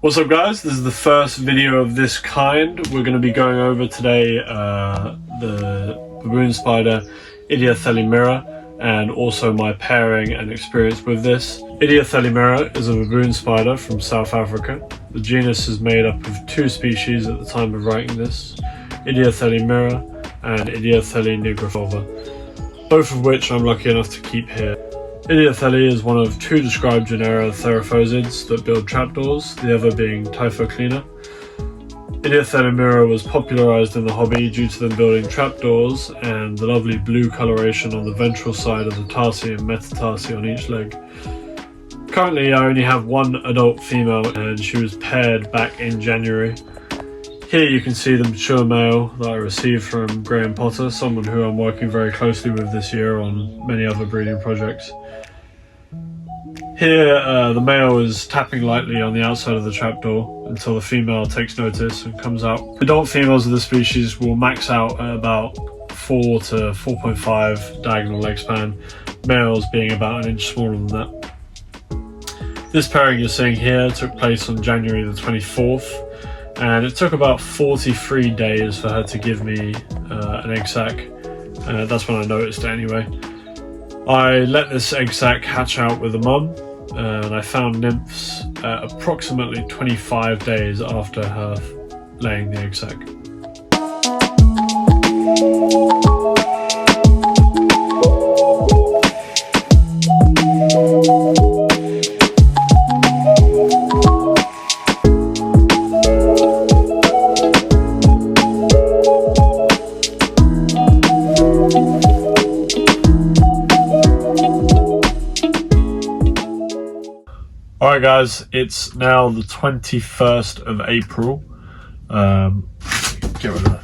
What's up guys, this is the first video of this kind. We're going to be going over today the baboon spider Idiothele mira and also my pairing and experience with this. Idiothele mira is a baboon spider from South Africa. The genus is made up of two species at the time of writing this, Idiothele mira and Idiothele nigriflora, both of which I'm lucky enough to keep here. Idiothele is one of two described genera of theraphozids that build trapdoors, the other being Typhoclina. Idiothele mira was popularised in the hobby due to them building trapdoors and the lovely blue coloration on the ventral side of the tarsi and metatarsi on each leg. Currently I only have one adult female and she was paired back in January. Here you can see the mature male that I received from Graham Potter, someone who I'm working very closely with this year on many other breeding projects. Here the male is tapping lightly on the outside of the trapdoor until the female takes notice and comes out. Adult females of this species will max out at about 4 to 4.5 diagonal leg span, males being about an inch smaller than that. This pairing you're seeing here took place on January the 24th. And it took about 43 days for her to give me an egg sac. That's when I noticed it anyway. I let this egg sac hatch out with the mum, and I found nymphs approximately 25 days after her laying the egg sac. Alright guys, it's now the 21st of April. Get rid of that.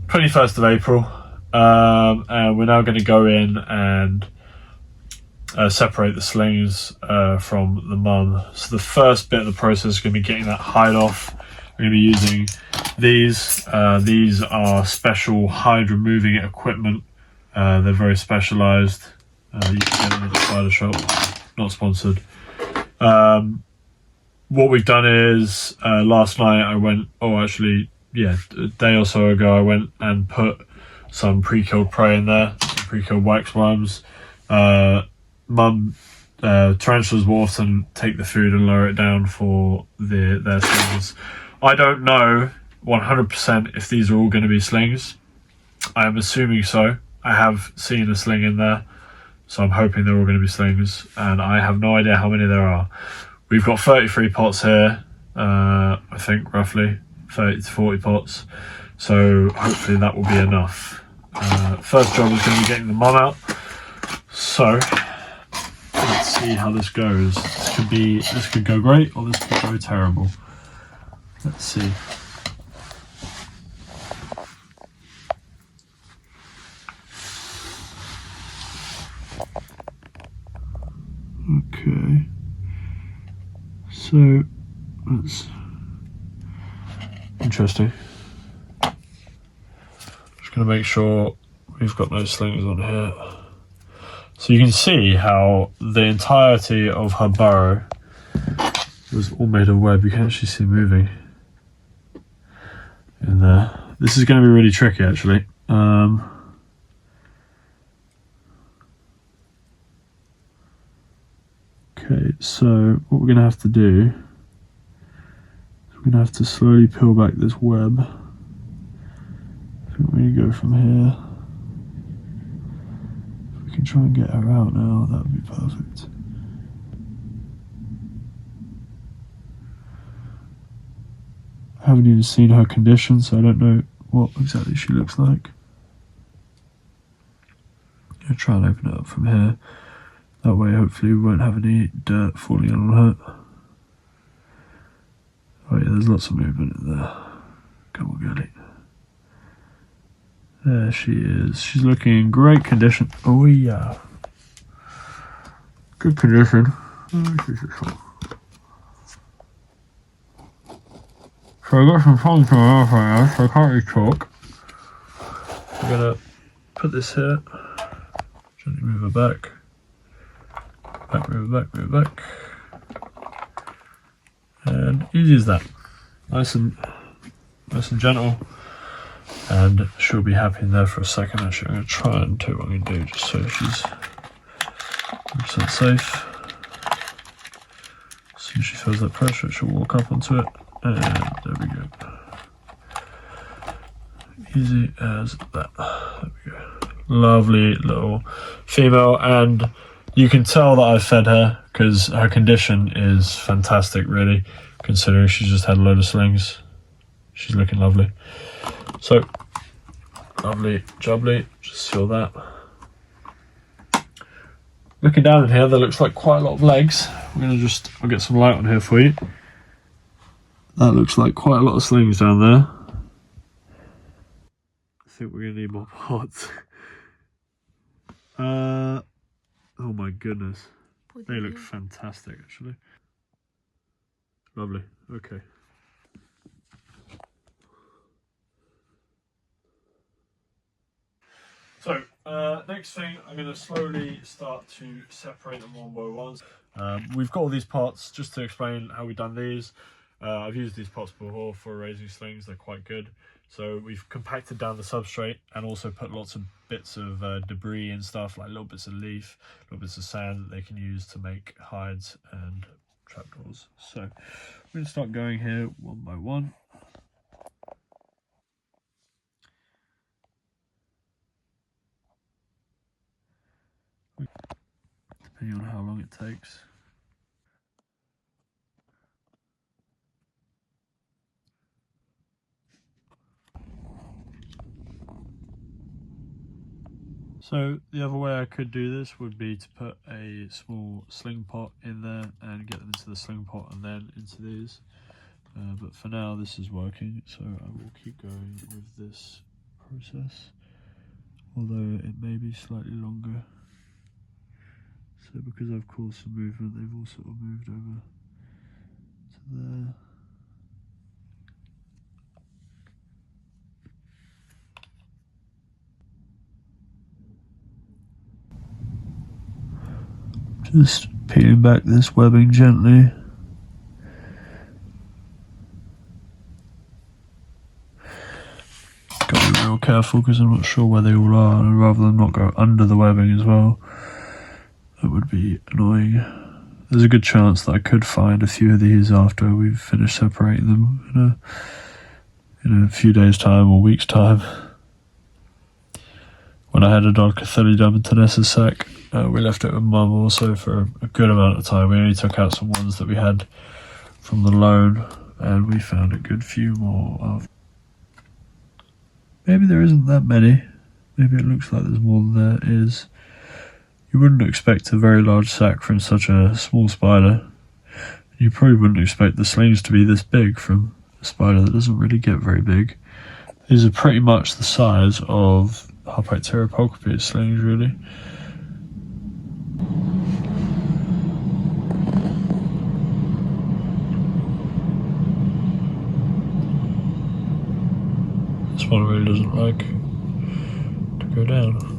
21st of April. And we're now going to go in and separate the slings from the mum. So the first bit of the process is going to be getting that hide off. We're going to be using these. These are special hide removing equipment. They're very specialised. You can get them in the spider shop. Not sponsored. What we've done is last night I went, a day or so ago I went and put some pre-killed prey in there, pre-killed wax worms. Tarantulas will often take the food and lower it down for their slings. I don't know 100% if these are all going to be slings. I am assuming so. I have seen a sling in there. So I'm hoping they're all going to be slings, and I have no idea how many there are. We've got 33 pots here, I think roughly 30 to 40 pots, so hopefully that will be enough. First job is going to be getting the mum out, so let's see how this goes. This could go great, or this could go terrible. Let's see. Okay, so that's interesting. Just going to make sure we've got no slings on here. So you can see how the entirety of her burrow was all made of web. You can actually see moving in there. This is going to be really tricky actually. Okay, so what we're going to have to do is we're going to have to slowly peel back this web. I think we're going to go from here. If we can try and get her out now, that would be perfect. I haven't even seen her condition, so I don't know what exactly she looks like. I'll try and open it up from here. That way hopefully we won't have any dirt falling on her. Oh yeah, there's lots of movement in there. Come on, girlie. There she is. She's looking in great condition. Oh yeah. Good condition. So I got some problems in my mouth right now, so I can't really talk. I'm gonna put this here. Gently move her back. Move it back. And easy as that. Nice and gentle. And she'll be happy in there for a second. Actually, I'm going to try and do what I'm going to do just so she's 100% safe. As soon as she feels that pressure, she'll walk up onto it. And there we go. Easy as that. There we go. Lovely little female, and you can tell that I fed her because her condition is fantastic, really, considering she's just had a load of slings. She's looking lovely. So, lovely jubbly, just feel that. Looking down in here, there looks like quite a lot of legs. I'll get some light on here for you. That looks like quite a lot of slings down there. I think we're gonna need more parts. Oh my goodness. They look fantastic, actually. Lovely, okay. So, next thing, I'm going to slowly start to separate them one by one. We've got all these pots, just to explain how we've done these. I've used these pots before for raising slings, they're quite good. So we've compacted down the substrate and also put lots of bits of debris and stuff, like little bits of leaf, little bits of sand that they can use to make hides and trapdoors. So we're going to start going here one by one. Depending on how long it takes. So the other way I could do this would be to put a small sling pot in there and get them into the sling pot and then into these. But for now this is working, so I will keep going with this process, although it may be slightly longer. So because I've caused some movement, they've all sort of moved over to there. Just peeling back this webbing gently. Gotta be real careful because I'm not sure where they all are, and I'd rather them not go under the webbing as well. That would be annoying. There's a good chance that I could find a few of these after we've finished separating them in a few days' time or weeks' time. When I had a Idiothele diamantinensis sack, we left it with Mum also for a good amount of time. We only took out some ones that we had from the loan, and we found a good few more after. Maybe there isn't that many. Maybe it looks like there's more than there is. You wouldn't expect a very large sack from such a small spider. You probably wouldn't expect the slings to be this big from a spider that doesn't really get very big. These are pretty much the size of Harpactira pulchripes slings, really. This one really doesn't like to go down.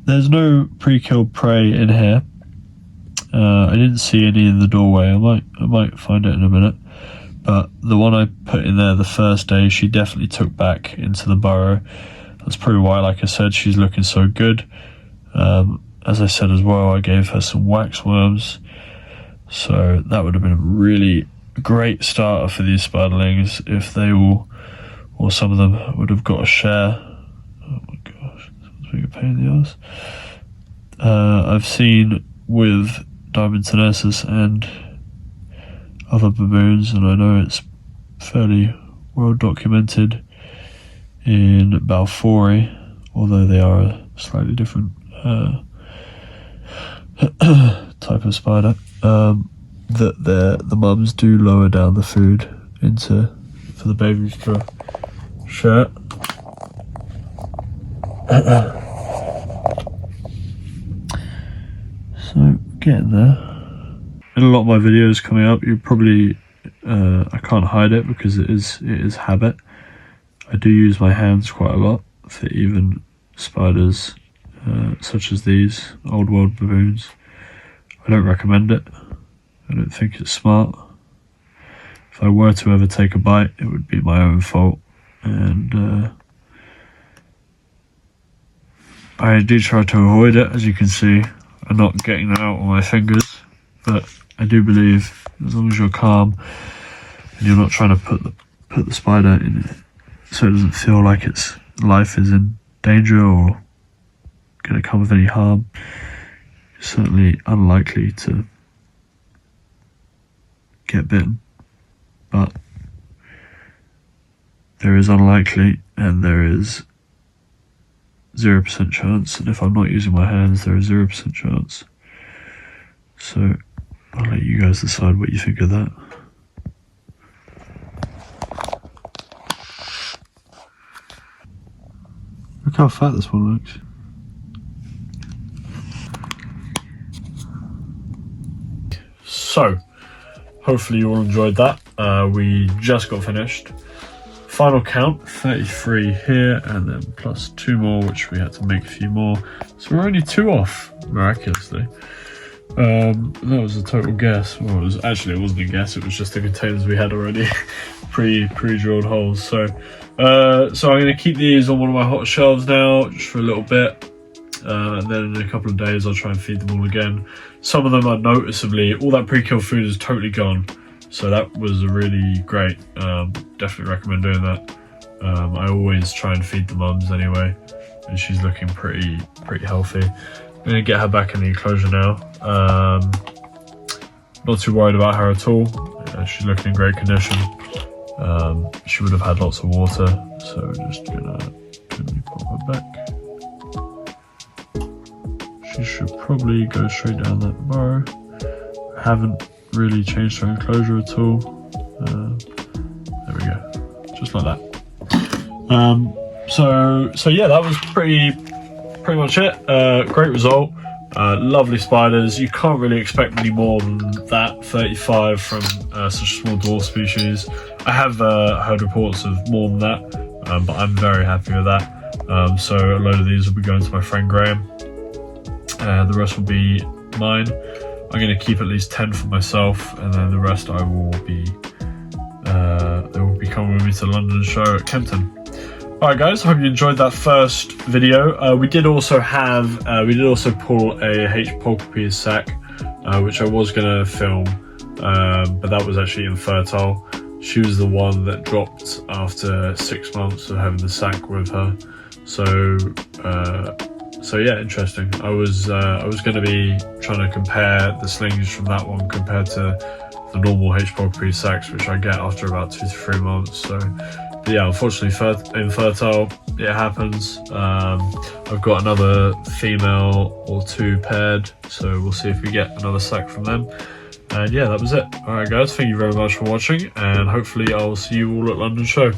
There's no pre-killed prey in here. I didn't see any in the doorway. I might find it in a minute. But the one I put in there the first day, she definitely took back into the burrow. That's probably why, like I said, she's looking so good. As I said as well, I gave her some wax worms. So that would have been a really great starter for these spiderlings if they all, or some of them, would have got a share. Oh my gosh, this one's being a pain in the ass. I've seen with diamantinensis and other baboons, and I know it's fairly well documented in Balfouri, although they are a slightly different type of spider, that the mums do lower down the food for the babies to share. So getting there. In a lot of my videos coming up, you probably I can't hide it because it is habit. I do use my hands quite a lot for even spiders such as these old world baboons. I don't recommend it. I don't think it's smart. If I were to ever take a bite, it would be my own fault, and I do try to avoid it. As you can see, I'm not getting that out on my fingers, but I do believe as long as you're calm and you're not trying to put the spider in it so it doesn't feel like its life is in danger or going to come with any harm, you're certainly unlikely to get bitten. But there is unlikely and there is 0% chance, and if I'm not using my hands there is 0% chance. So I'll let you guys decide what you think of that. Look how fat this one looks. So hopefully you all enjoyed that. We just got finished. Final count, 33 here, and then plus 2 more, which we had to make a few more. So we're only 2 off, miraculously. That was a total guess. Well, it wasn't a guess, it was just the containers we had already pre-drilled holes. So I'm going to keep these on one of my hot shelves now, just for a little bit. And then in a couple of days I'll try and feed them all again. Some of them are noticeably, all that pre-killed food is totally gone. So that was really great. Definitely recommend doing that. I always try and feed the mums anyway, and she's looking pretty healthy. I'm gonna get her back in the enclosure now. Not too worried about her at all. She's looking in great condition. She would have had lots of water, so we're just gonna pop her back. She should probably go straight down that burrow. I haven't really changed her enclosure at all. There we go, just like that. So yeah, that was pretty much it. Great result. Lovely spiders. You can't really expect many more than that, 35 from such a small dwarf species. I have heard reports of more than that, but I'm very happy with that. So a load of these will be going to my friend Graham, and the rest will be mine. I'm going to keep at least 10 for myself, and then the rest they will be coming with me to the London show at Kempton. Alright guys, hope you enjoyed that first video. We did also pull a H. pulchripes sac, which I was going to film, but that was actually infertile. She was the one that dropped after 6 months of having the sac with her. So yeah, interesting. I was going to be trying to compare the slings from that one compared to the normal H. pulchripes sacs, which I get after about 2 to 3 months. So but yeah, unfortunately infertile, it happens. I've got another female or 2 paired, so we'll see if we get another sac from them. And yeah, that was it. Alright guys, thank you very much for watching, and hopefully I'll see you all at London show.